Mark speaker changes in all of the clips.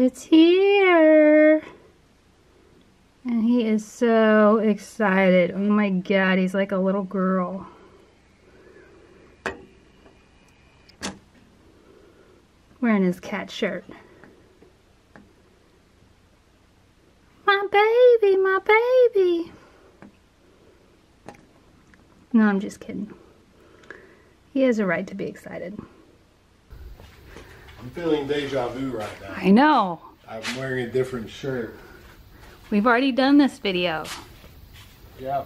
Speaker 1: it's here. And he is so excited. Oh my God, he's like a little girl. Wearing his cat shirt. My baby, my baby. No, I'm just kidding. He has a right to be excited.
Speaker 2: I'm feeling deja vu right now.
Speaker 1: I know.
Speaker 2: I'm wearing a different shirt.
Speaker 1: We've already done this video.
Speaker 2: Yeah.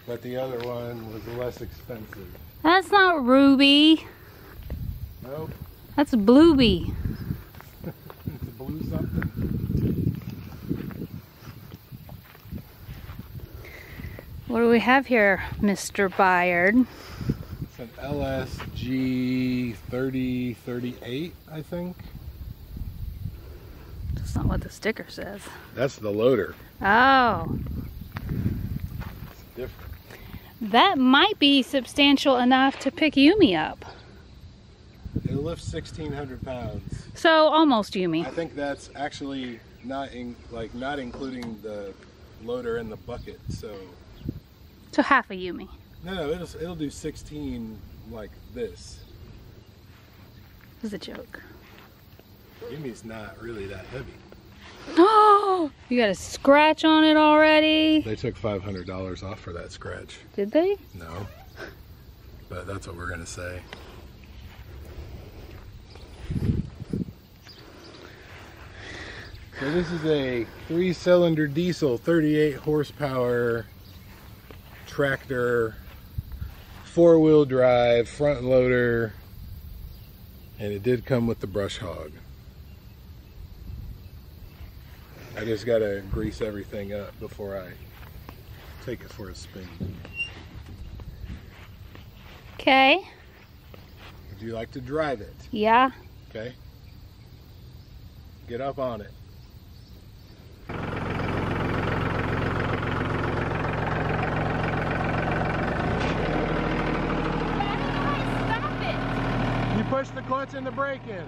Speaker 2: But the other one was less expensive.
Speaker 1: That's not Ruby.
Speaker 2: Nope.
Speaker 1: That's Blueby.
Speaker 2: It's a blue something.
Speaker 1: What do we have here, Mr. Byard?
Speaker 2: It's an LS G3038, I think.
Speaker 1: That's not what the sticker says.
Speaker 2: That's the loader.
Speaker 1: Oh.
Speaker 2: It's different.
Speaker 1: That might be substantial enough to pick Yumi up.
Speaker 2: It lifts 1,600 pounds.
Speaker 1: So almost Yumi.
Speaker 2: I think that's actually not including the loader and the bucket. So
Speaker 1: half a Yumi.
Speaker 2: no, it'll do 16 like this.
Speaker 1: This is a joke.
Speaker 2: Yumi's not really that heavy.
Speaker 1: Oh, you got a scratch on it already.
Speaker 2: They took $500 off for that scratch.
Speaker 1: Did they?
Speaker 2: No, but that's what we're gonna say. So this is a 3-cylinder diesel, 38 horsepower tractor, 4-wheel drive, front loader, and it did come with the brush hog. I just gotta grease everything up before I take it for a spin.
Speaker 1: Okay.
Speaker 2: Would you like to drive it?
Speaker 1: Yeah.
Speaker 2: Okay. Get up on it. You push the clutch and the brake in.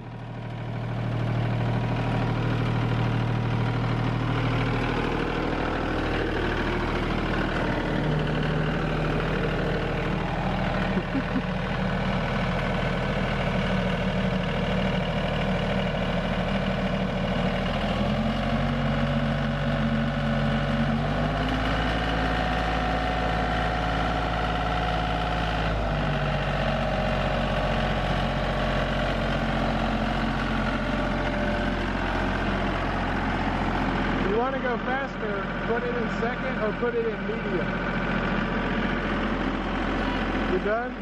Speaker 2: Want to go faster, put it in second or put it in medium. You done?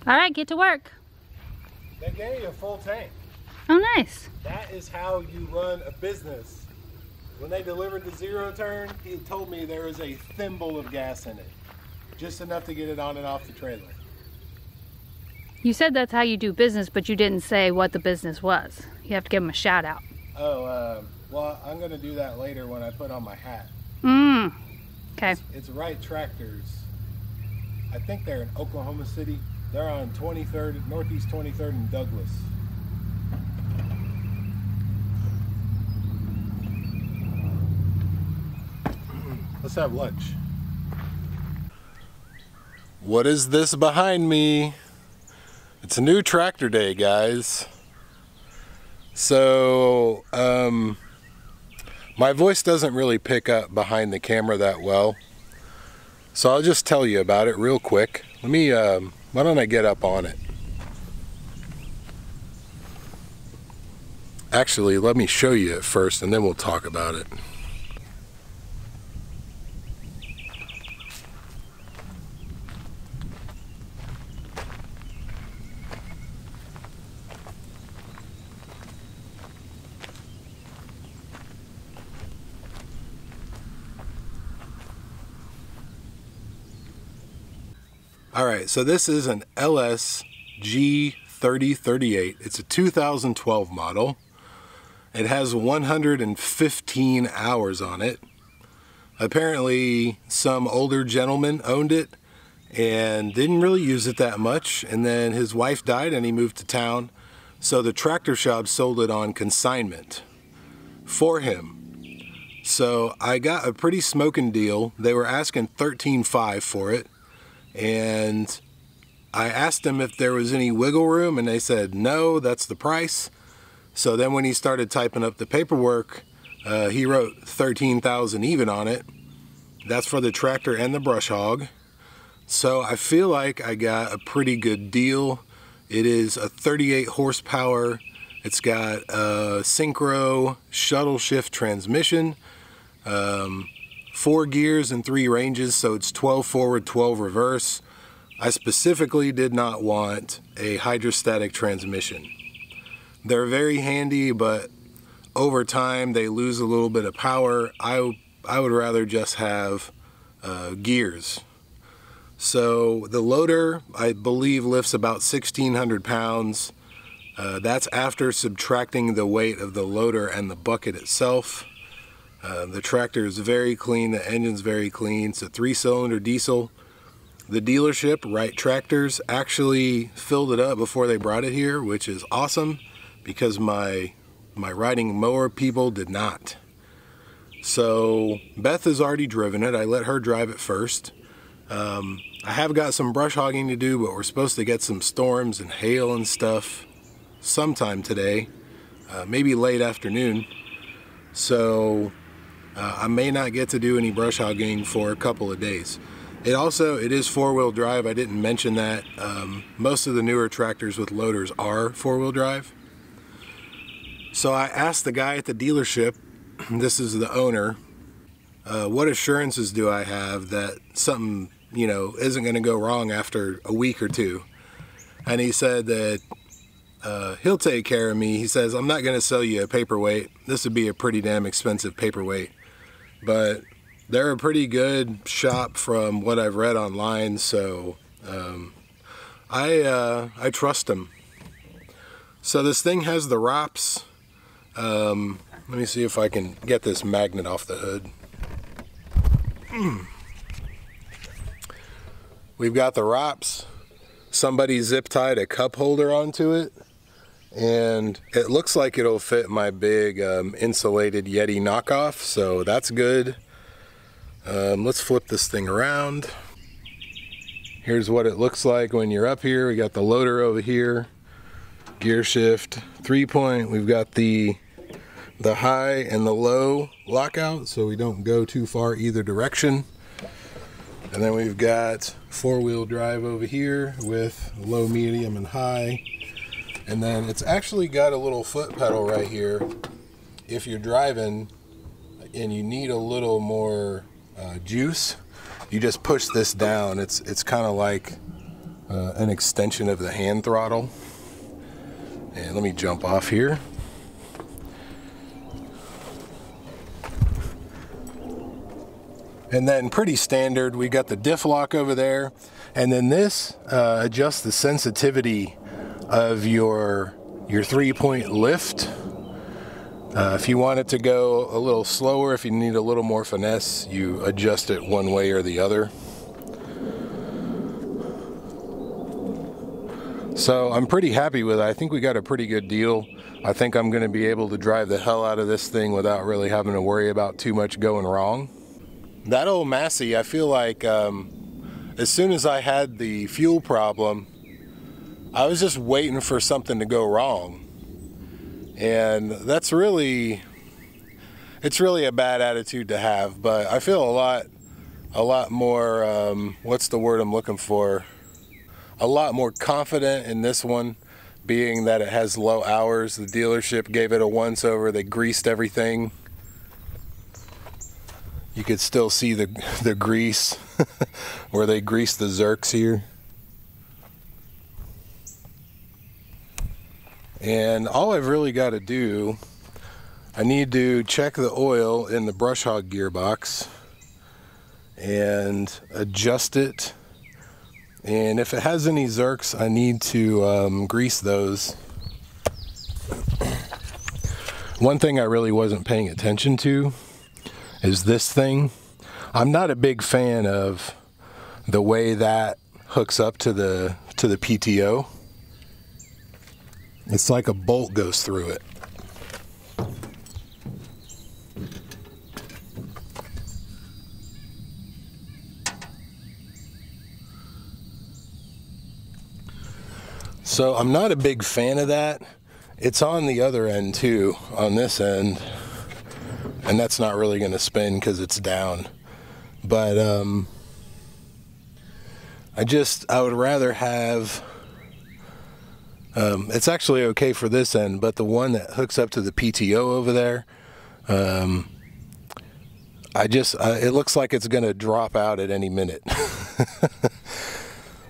Speaker 1: All right, get to work.
Speaker 2: They gave you a full tank.
Speaker 1: Oh, nice.
Speaker 2: That is how you run a business. When they delivered the zero turn, he told me there was a thimble of gas in it. Just enough to get it on and off the trailer.
Speaker 1: You said that's how you do business, but you didn't say what the business was. You have to give them a shout out.
Speaker 2: Oh, well, I'm going to do that later when I put on my hat.
Speaker 1: Okay.
Speaker 2: It's Right Tractors. I think they're in Oklahoma City. They're on 23rd, Northeast 23rd and Douglas. Let's have lunch. What is this behind me? It's a new tractor day, guys. So, my voice doesn't really pick up behind the camera that well. So I'll just tell you about it real quick. Let me, why don't I get up on it? Actually, let me show you it first and then we'll talk about it. Alright, so this is an LS G3038. It's a 2012 model. It has 115 hours on it. Apparently some older gentleman owned it and didn't really use it that much, and then his wife died and he moved to town, so the tractor shop sold it on consignment for him. So I got a pretty smoking deal. They were asking $13,500 for it, and I asked them if there was any wiggle room, and they said no, that's the price. So then when he started typing up the paperwork, he wrote $13,000 even on it. That's for the tractor and the brush hog. So I feel like I got a pretty good deal. It is a 38 horsepower. It's got a synchro shuttle shift transmission, 4 gears and 3 ranges, so it's 12 forward, 12 reverse. I specifically did not want a hydrostatic transmission. They're very handy, but over time they lose a little bit of power. I would rather just have gears. So the loader, I believe, lifts about 1,600 pounds. That's after subtracting the weight of the loader and the bucket itself. The tractor is very clean, the engine's very clean. It's a 3-cylinder diesel. The dealership, Wright Tractors, actually filled it up before they brought it here, which is awesome because my riding mower people did not. So Beth has already driven it. I let her drive it first. I have got some brush hogging to do, but we're supposed to get some storms and hail and stuff sometime today, maybe late afternoon. So I may not get to do any brush hogging for a couple of days. It is 4-wheel drive. I didn't mention that. Most of the newer tractors with loaders are 4-wheel drive. So I asked the guy at the dealership, this is the owner, what assurances do I have that something, isn't going to go wrong after a week or two? And he said that he'll take care of me. He says, I'm not going to sell you a paperweight. This would be a pretty damn expensive paperweight, but they're a pretty good shop from what I've read online, so I trust them. So this thing has the ROPS. Let me see if I can get this magnet off the hood. We've got the ROPS. Somebody zip tied a cup holder onto it, and it looks like it'll fit my big insulated Yeti knockoff, so that's good. Let's flip this thing around. Here's what it looks like when you're up here. We got the loader over here, gear shift, 3-point. We've got the high and the low lockout, so we don't go too far either direction. And then we've got 4-wheel drive over here with low, medium, and high. And then it's actually got a little foot pedal right here. If you're driving and you need a little more juice, you just push this down. It's kind of like an extension of the hand throttle. And let me jump off here. And then pretty standard, we got the diff lock over there, and then this adjusts the sensitivity of your 3-point lift. If you want it to go a little slower, if you need a little more finesse, you adjust it one way or the other. So I'm pretty happy with it. I think we got a pretty good deal. I think I'm going to be able to drive the hell out of this thing without really having to worry about too much going wrong. That old Massey, I feel like as soon as I had the fuel problem, I was just waiting for something to go wrong. And it's really a bad attitude to have, but I feel a lot more, what's the word I'm looking for? A lot more confident in this one being that it has low hours. The dealership gave it a once over. They greased everything. You could still see the grease where they greased the zerks here. And all I've really got to do, I need to check the oil in the brush hog gearbox and adjust it. And if it has any zerks, I need to grease those. One thing I really wasn't paying attention to is this thing. I'm not a big fan of the way that hooks up to the PTO. It's like a bolt goes through it. So I'm not a big fan of that. It's on the other end too, on this end, and that's not really going to spin because it's down. But I would rather have, it's actually okay for this end, but the one that hooks up to the PTO over there, it looks like it's going to drop out at any minute.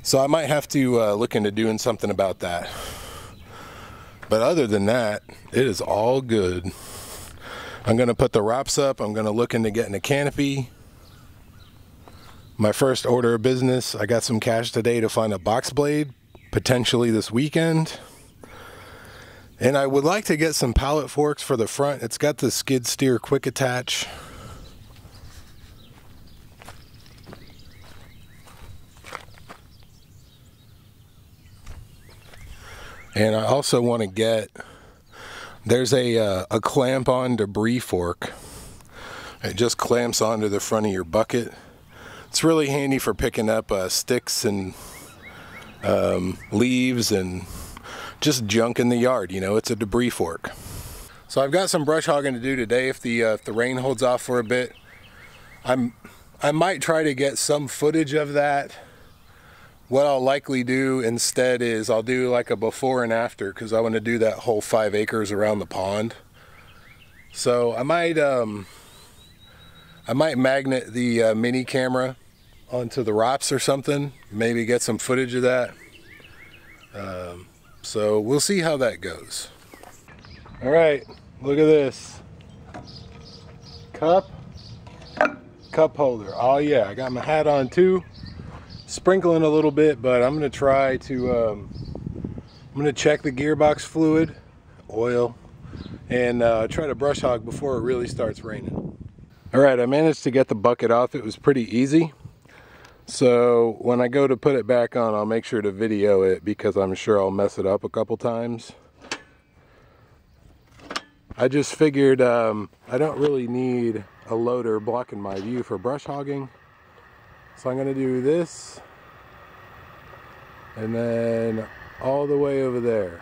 Speaker 2: So I might have to look into doing something about that. But other than that, it is all good. I'm going to put the wraps up. I'm going to look into getting a canopy. My first order of business, I got some cash today to find a box blade, potentially this weekend. And I would like to get some pallet forks for the front. It's got the skid steer quick attach. And I also want to get, there's a clamp on debris fork. It just clamps onto the front of your bucket. It's really handy for picking up sticks and leaves and just junk in the yard. You know, it's a debris fork. So I've got some brush hogging to do today if the rain holds off for a bit. I might try to get some footage of that. What I'll likely do instead is I'll do like a before and after, because I want to do that whole 5 acres around the pond. So I might magnet the mini camera onto the rocks or something, maybe get some footage of that. So we'll see how that goes. All right, look at this. Cup holder. Oh yeah, I got my hat on too. Sprinkling a little bit, but I'm going to try to I'm going to check the gearbox fluid, oil, and try to brush hog before it really starts raining. Alright, I managed to get the bucket off. It was pretty easy. So when I go to put it back on, I'll make sure to video it because I'm sure I'll mess it up a couple times. I just figured I don't really need a loader blocking my view for brush hogging. So I'm going to do this, and then all the way over there.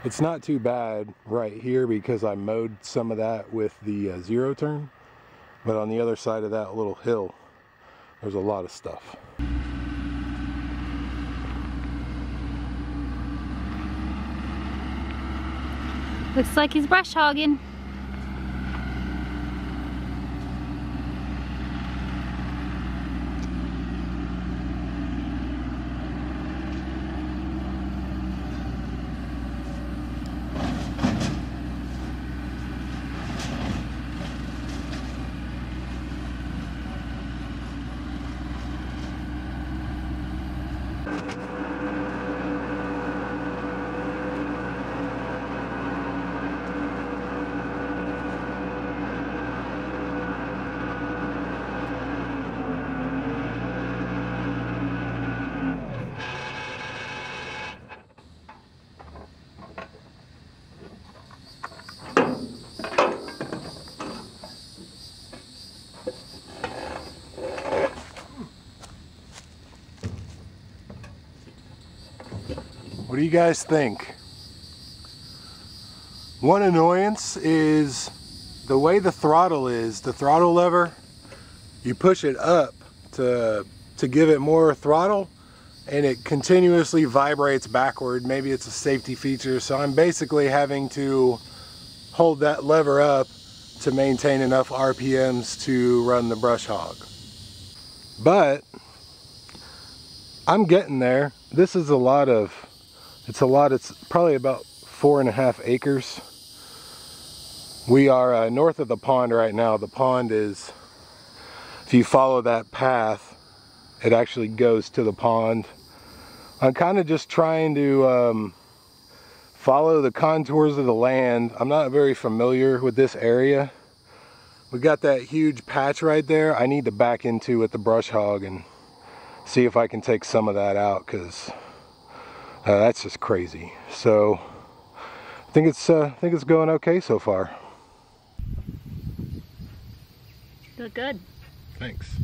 Speaker 2: It's not too bad right here because I mowed some of that with the zero turn, but on the other side of that little hill, there's a lot of stuff.
Speaker 1: Looks like he's brush hogging.
Speaker 2: What do you guys think? One annoyance is the way the throttle is. The throttle lever, you push it up to give it more throttle, and it continuously vibrates backward. Maybe it's a safety feature, so I'm basically having to hold that lever up to maintain enough RPMs to run the brush hog. But I'm getting there. This is it's probably about 4.5 acres. We are north of the pond right now. The pond is, if you follow that path, it actually goes to the pond. I'm kind of just trying to follow the contours of the land. I'm not very familiar with this area. We got that huge patch right there. I need to back into with the brush hog and see if I can take some of that out, because that's just crazy. So I think it's going okay so far.
Speaker 1: You look good.
Speaker 2: Thanks.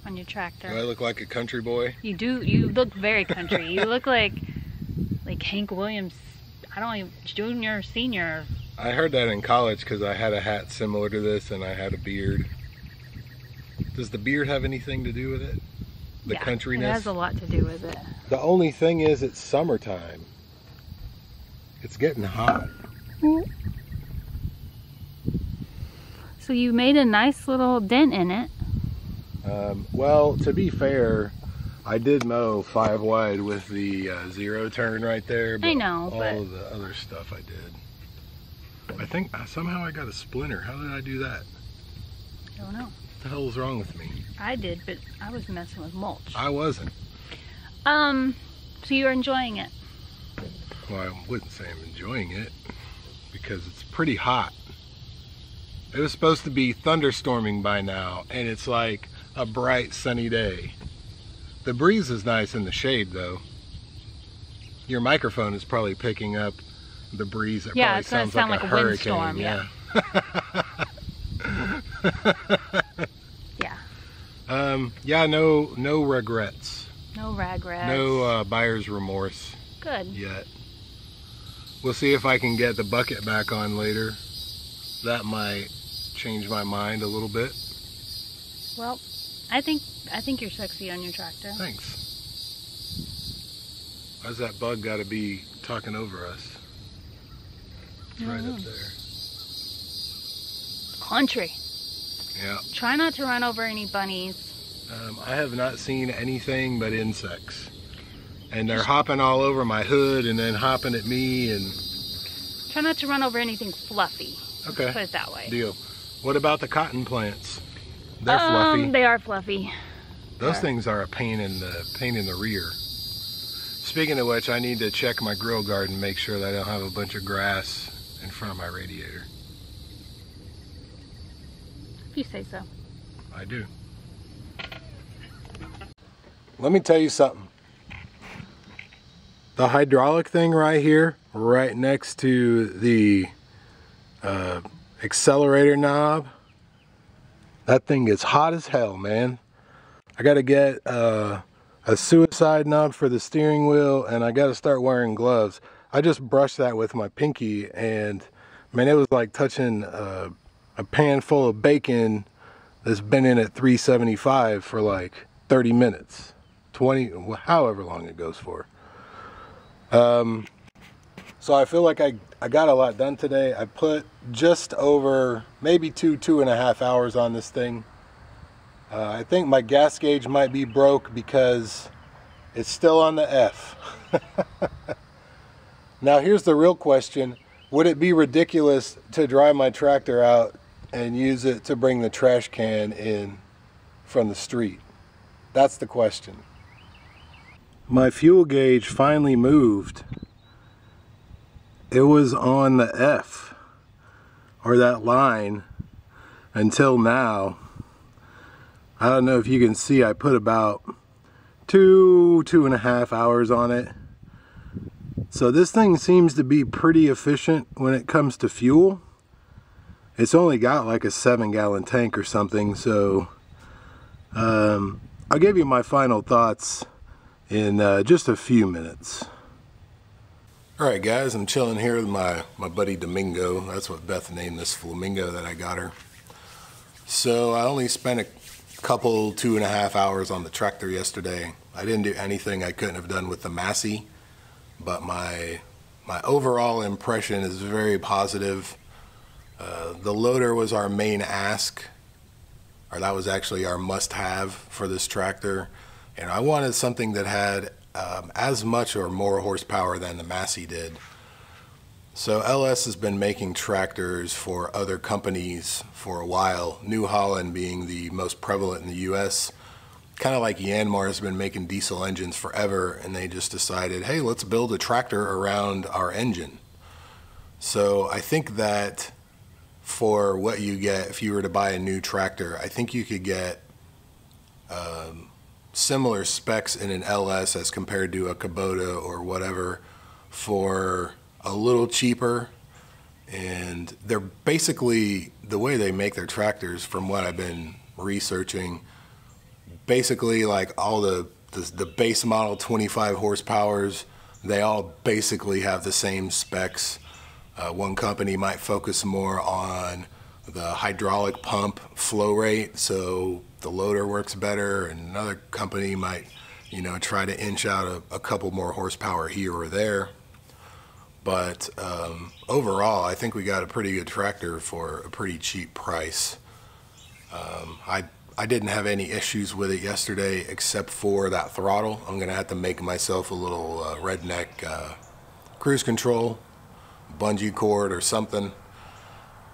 Speaker 1: On your tractor.
Speaker 2: Do I look like a country boy?
Speaker 1: You do. You look very country. You look like Hank Williams. I don't even, junior, senior.
Speaker 2: I heard that in college because I had a hat similar to this and I had a beard. Does the beard have anything to do with it? The countryness?
Speaker 1: It has a lot to do with it.
Speaker 2: The only thing is it's summertime. It's getting hot.
Speaker 1: So you made a nice little dent in it.
Speaker 2: Well, to be fair, I did mow 5 wide with the 0 turn right there. But
Speaker 1: I know,
Speaker 2: all of the other stuff I did. I think somehow I got a splinter. How did I do that?
Speaker 1: I don't know.
Speaker 2: What the hell is wrong with me?
Speaker 1: I did, but I was messing with mulch.
Speaker 2: I wasn't.
Speaker 1: So you're enjoying it?
Speaker 2: Well, I wouldn't say I'm enjoying it because it's pretty hot. It was supposed to be thunderstorming by now, and it's like a bright sunny day. The breeze is nice in the shade though. Your microphone is probably picking up the breeze. It probably
Speaker 1: it's gonna
Speaker 2: sounds
Speaker 1: sound
Speaker 2: like
Speaker 1: like
Speaker 2: a
Speaker 1: a
Speaker 2: hurricane.
Speaker 1: windstorm, yeah.
Speaker 2: Yeah, no regrets.
Speaker 1: No regrets.
Speaker 2: No buyer's remorse.
Speaker 1: Good.
Speaker 2: Yet. We'll see if I can get the bucket back on later. That might change my mind a little bit.
Speaker 1: Well, I think you're sexy on your tractor.
Speaker 2: Thanks. Why's that bug got to be talking over us? It's right up there.
Speaker 1: Country.
Speaker 2: Yeah.
Speaker 1: Try not to run over any bunnies.
Speaker 2: I have not seen anything but insects. And they're hopping all over my hood and then hopping at me and...
Speaker 1: Try not to run over anything fluffy.
Speaker 2: Okay.
Speaker 1: Let's put it that way.
Speaker 2: Deal. What about the cotton plants? They're fluffy.
Speaker 1: They are fluffy.
Speaker 2: Those things are a pain in the rear. Speaking of which, I need to check my grill garden, make sure that I don't have a bunch of grass in front of my radiator.
Speaker 1: If you say so.
Speaker 2: I do. Let me tell you something. The hydraulic thing right here, right next to the accelerator knob, that thing is hot as hell, man. I gotta get a suicide knob for the steering wheel, and I gotta start wearing gloves. I just brushed that with my pinky, and man, it was like touching a pan full of bacon that's been in at 375 for like 30 minutes, 20, however long it goes for. So I feel like I got a lot done today. I put just over maybe 2.5 hours on this thing. I think my gas gauge might be broke because it's still on the F. Now here's the real question. Would it be ridiculous to drive my tractor out and use it to bring the trash can in from the street? That's the question. My fuel gauge finally moved. It was on the F, or that line, until now. I don't know if you can see, I put about 2.5 hours on it. So this thing seems to be pretty efficient when it comes to fuel. It's only got like a 7-gallon tank or something, so I'll give you my final thoughts in just a few minutes. Alright guys, I'm chilling here with my buddy Domingo. That's what Beth named this flamingo that I got her. So I only spent a couple 2.5 hours on the tractor yesterday. I didn't do anything I couldn't have done with the Massey, but my overall impression is very positive. The loader was our main ask, or that was actually our must-have for this tractor, and I wanted something that had as much or more horsepower than the Massey did. So LS has been making tractors for other companies for a while, New Holland being the most prevalent in the US. Kind of like Yanmar has been making diesel engines forever, and they just decided, hey, let's build a tractor around our engine. So I think that for what you get, if you were to buy a new tractor, I think you could get similar specs in an LS as compared to a Kubota or whatever for a little cheaper. And they're basically, the way they make their tractors, from what I've been researching, basically like all the base model 25 horsepowers, they all basically have the same specs. One company might focus more on the hydraulic pump flow rate, so the loader works better, and another company might, try to inch out a couple more horsepower here or there. But overall, I think we got a pretty good tractor for a pretty cheap price. I didn't have any issues with it yesterday except for that throttle. I'm gonna have to make myself a little redneck cruise control, bungee cord or something.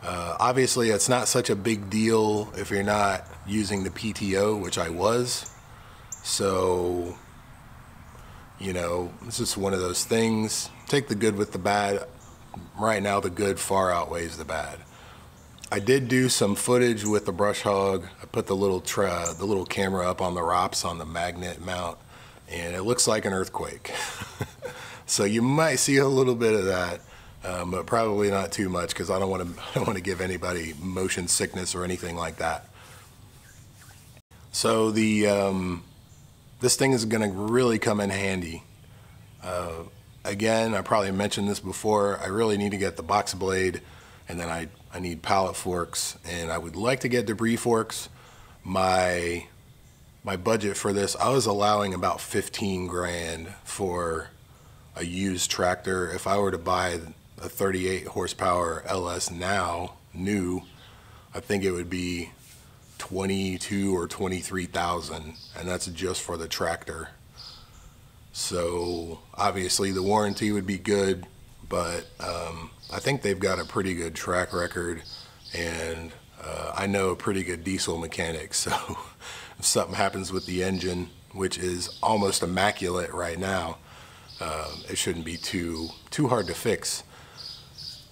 Speaker 2: Obviously, it's not such a big deal if you're not using the PTO, which I was. So, it's just one of those things. Take the good with the bad. Right now, the good far outweighs the bad. I did do some footage with the brush hog. I put the little camera up on the ROPS on the magnet mount, and it looks like an earthquake. So you might see a little bit of that. But probably not too much, because I don't want to give anybody motion sickness or anything like that. So this thing is going to really come in handy. Again, I probably mentioned this before. I really need to get the box blade, and then I need pallet forks, and I would like to get debris forks. My budget for this, I was allowing about 15 grand for a used tractor. If I were to buy a 38 horsepower LS now, new, I think it would be 22 or 23,000, and that's just for the tractor. So obviously the warranty would be good, but I think they've got a pretty good track record, and I know a pretty good diesel mechanic, so if something happens with the engine, which is almost immaculate right now, it shouldn't be too hard to fix.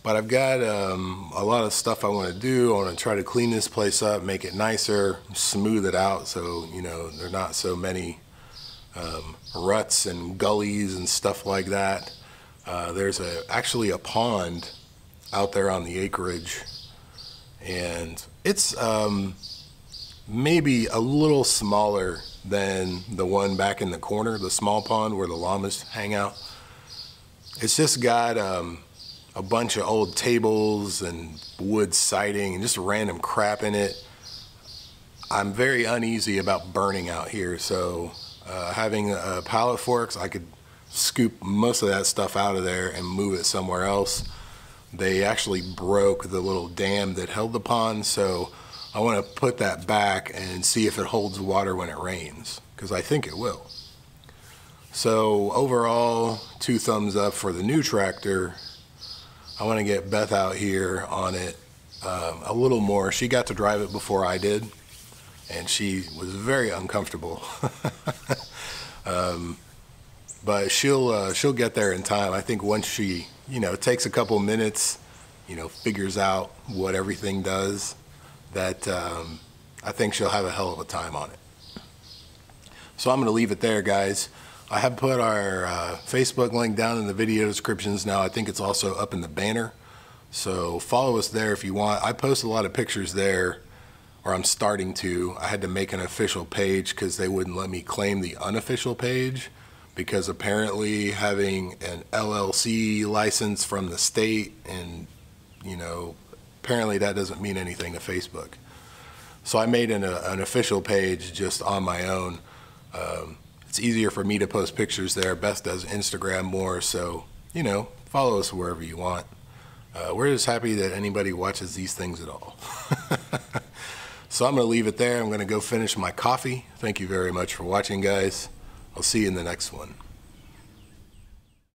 Speaker 2: But I've got a lot of stuff I want to do. I want to try to clean this place up, make it nicer, smooth it out so, there are not so many ruts and gullies and stuff like that. There's actually a pond out there on the acreage, and it's maybe a little smaller than the one back in the corner, the small pond where the llamas hang out. It's just got a bunch of old tables and wood siding and just random crap in it. I'm very uneasy about burning out here, so having pallet forks, I could scoop most of that stuff out of there and move it somewhere else. They actually broke the little dam that held the pond, so I want to put that back and see if it holds water when it rains, because I think it will. So overall, 2 thumbs up for the new tractor. I want to get Beth out here on it a little more. She got to drive it before I did, and she was very uncomfortable. But she'll get there in time. I think once she, takes a couple minutes, figures out what everything does, that I think she'll have a hell of a time on it. So I'm going to leave it there, guys. I have put our Facebook link down in the video descriptions now. I think it's also up in the banner. So follow us there if you want. I post a lot of pictures there, or I'm starting to. I had to make an official page because they wouldn't let me claim the unofficial page, because apparently having an LLC license from the state, and apparently that doesn't mean anything to Facebook. So I made an official page just on my own. It's easier for me to post pictures there. Beth does Instagram more, so, you know, follow us wherever you want. We're just happy that anybody watches these things at all. So I'm going to leave it there. I'm going to go finish my coffee. Thank you very much for watching, guys. I'll see you in the next one.